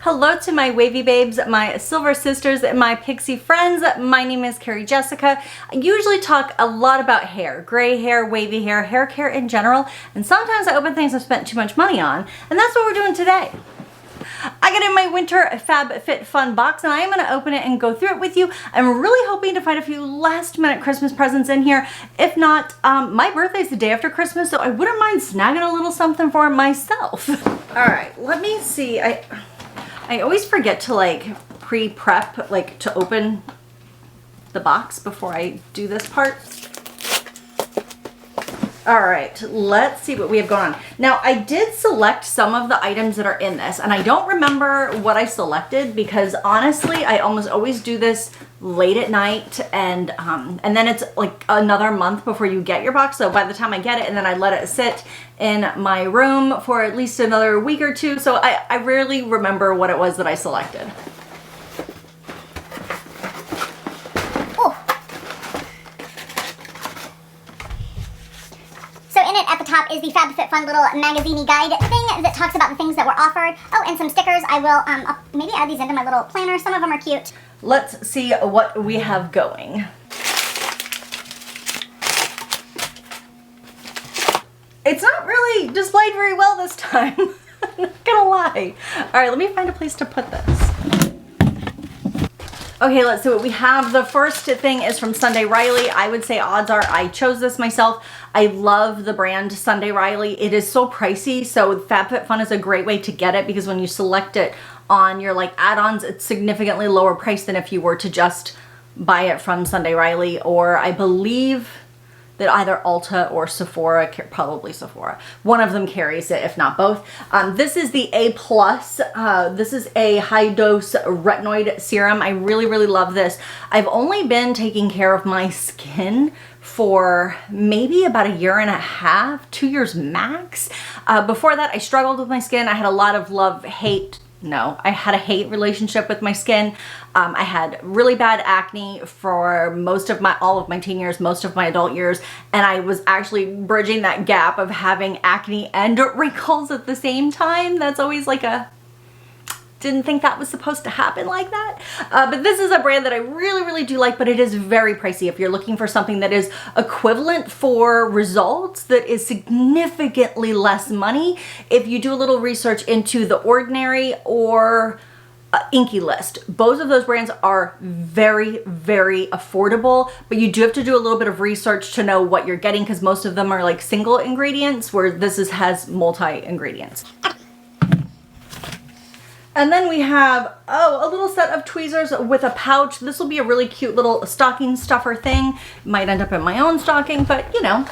Hello to my wavy babes, my silver sisters, and my pixie friends. My name is Carrie-Jessica. I usually talk a lot about hair, gray hair, wavy hair, hair care in general, and sometimes I open things I've spent too much money on, and that's what we're doing today. I got in my winter FabFitFun box and I am going to open it and go through it with you. I'm really hoping to find a few last minute Christmas presents in here. If not, my birthday's the day after Christmas, so I wouldn't mind snagging a little something for myself. All right, let me see. I always forget to like pre-prep, like to open the box before I do this part. All right, let's see what we have going on. Now, I did select some of the items that are in this, and I don't remember what I selected because honestly, I almost always do this late at night, and then it's like another month before you get your box. So by the time I get it, and then I let it sit in my room for at least another week or two. So I rarely remember what it was that I selected. At the top is the FabFitFun little magazine guide thing that talks about the things that were offered. Oh, and some stickers. I will I'll maybe add these into my little planner. Some of them are cute. Let's see what we have going. It's not really displayed very well this time. I'm not gonna lie. All right, let me find a place to put this. Okay, let's see what we have. The first thing is from Sunday Riley. I would say odds are I chose this myself. I love the brand Sunday Riley. It is so pricey, so FabFitFun is a great way to get it because when you select it on your like add-ons, it's significantly lower price than if you were to just buy it from Sunday Riley, or I believe that either Ulta or Sephora, probably Sephora, one of them carries it, if not both. This is the A+. This is a high-dose retinoid serum. I really, really love this. I've only been taking care of my skin for maybe about a year and a half, 2 years max. Before that, I struggled with my skin. I had a lot of I had a hate relationship with my skin. I had really bad acne for all of my teen years, most of my adult years, and I was actually bridging that gap of having acne and wrinkles at the same time. That's always like didn't think that was supposed to happen like that. But this is a brand that I really, really do like, but it is very pricey. If you're looking for something that is equivalent for results, that is significantly less money, if you do a little research into The Ordinary or Inky List, both of those brands are very, very affordable, but you do have to do a little bit of research to know what you're getting because most of them are like single ingredients, where this has multi-ingredients. And then we have, a little set of tweezers with a pouch. This will be a really cute little stocking stuffer thing. Might end up in my own stocking, but you know.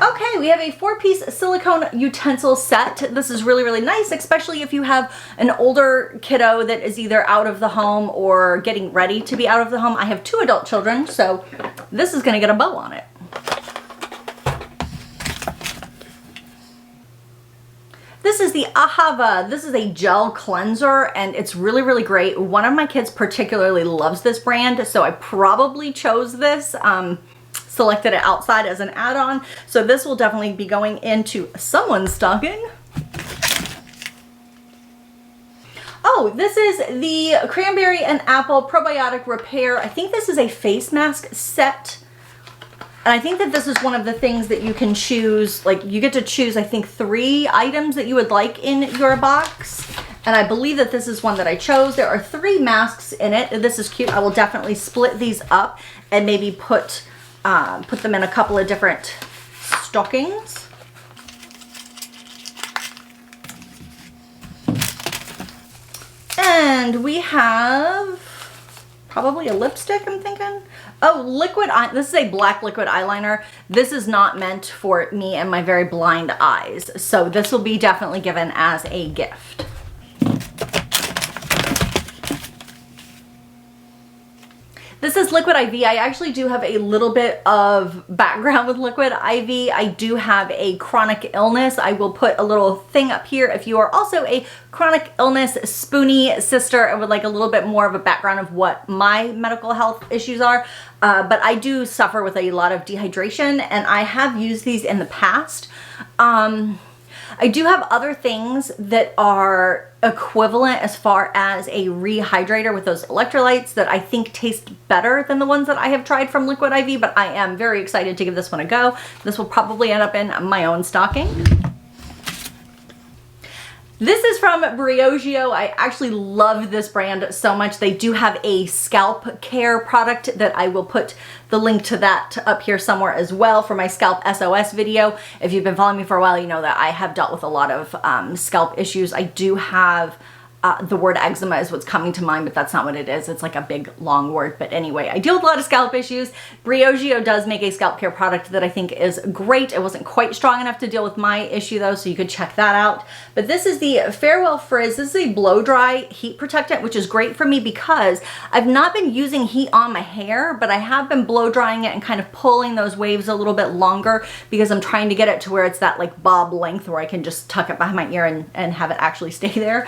Okay, we have a 4-piece silicone utensil set. This is really, really nice, especially if you have an older kiddo that is either out of the home or getting ready to be out of the home. I have 2 adult children, so this is gonna get a bow on it. This is the Ahava. This is a gel cleanser and it's really, really great. One of my kids particularly loves this brand, so I probably chose this, selected it outside as an add-on. So this will definitely be going into someone's stocking. Oh, this is the Cranberry and Apple Probiotic Repair. I think this is a face mask set. And I think that this is one of the things that you can choose, like you get to choose, I think 3 items that you would like in your box. And I believe that this is one that I chose. There are 3 masks in it. This is cute. I will definitely split these up and maybe put them in a couple of different stockings. And we have probably a lipstick, I'm thinking. Oh, this is a black liquid eyeliner. This is not meant for me and my very blind eyes. So this will be definitely given as a gift. This is Liquid IV. I actually do have a little bit of background with Liquid IV. I do have a chronic illness. I will put a little thing up here if you are also a chronic illness spoonie sister and would like a little bit more of a background of what my medical health issues are. But I do suffer with a lot of dehydration and I have used these in the past. I do have other things that are equivalent as far as a rehydrator with those electrolytes that I think taste better than the ones that I have tried from Liquid IV, but I am very excited to give this one a go. This will probably end up in my own stocking. This is from Briogeo. I actually love this brand so much. They do have a scalp care product that I will put the link to that up here somewhere as well for my scalp SOS video. If you've been following me for a while, you know that I have dealt with a lot of scalp issues. I do have the word eczema is what's coming to mind, but that's not what it is. It's like a big long word. But anyway, I deal with a lot of scalp issues. Briogeo does make a scalp care product that I think is great. It wasn't quite strong enough to deal with my issue though, so you could check that out. But this is the Farewell Frizz. This is a blow dry heat protectant, which is great for me because I've not been using heat on my hair, but I have been blow drying it and kind of pulling those waves a little bit longer because I'm trying to get it to where it's that like bob length where I can just tuck it behind my ear and have it actually stay there.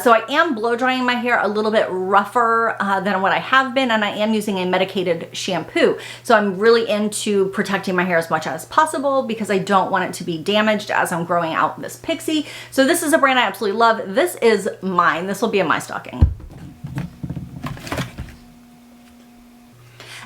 So I am blow drying my hair a little bit rougher than what I have been, and I am using a medicated shampoo. So I'm really into protecting my hair as much as possible because I don't want it to be damaged as I'm growing out this pixie. So this is a brand I absolutely love. This is mine. This will be in my stocking.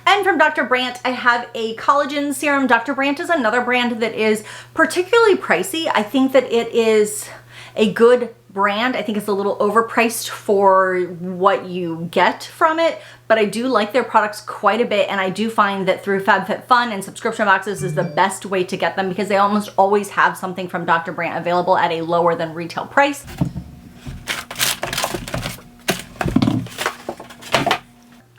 And from Dr. Brandt, I have a collagen serum. Dr. Brandt is another brand that is particularly pricey. I think that it is a good brand. I think it's a little overpriced for what you get from it, but I do like their products quite a bit, and I do find that through FabFitFun and subscription boxes is the best way to get them because they almost always have something from Dr. Brandt available at a lower than retail price.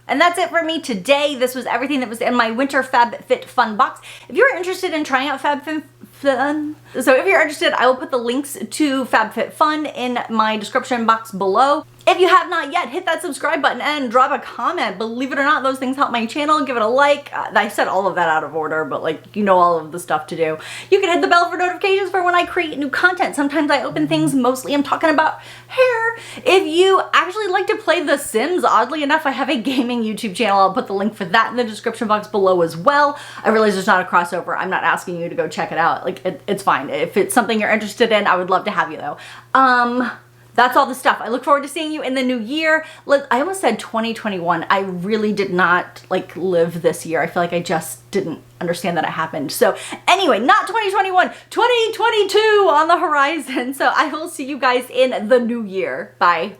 And that's it for me today. This was everything that was in my winter FabFitFun box. If you're interested in trying out FabFitFun, so if you're interested, I will put the links to FabFitFun in my description box below. If you have not yet, hit that subscribe button and drop a comment. Believe it or not, those things help my channel. Give it a like. I said all of that out of order, but like, you know all of the stuff to do. You can hit the bell for notifications for when I create new content. Sometimes I open things, mostly I'm talking about hair. If you actually like to play The Sims, oddly enough, I have a gaming YouTube channel. I'll put the link for that in the description box below as well. I realize there's not a crossover. I'm not asking you to go check it out. Like, it's fine. If it's something you're interested in, I would love to have you though. That's all the stuff. I look forward to seeing you in the new year. I almost said 2021. I really did not like live this year. I feel like I just didn't understand that it happened. So anyway, not 2021, 2022 on the horizon. So I will see you guys in the new year. Bye.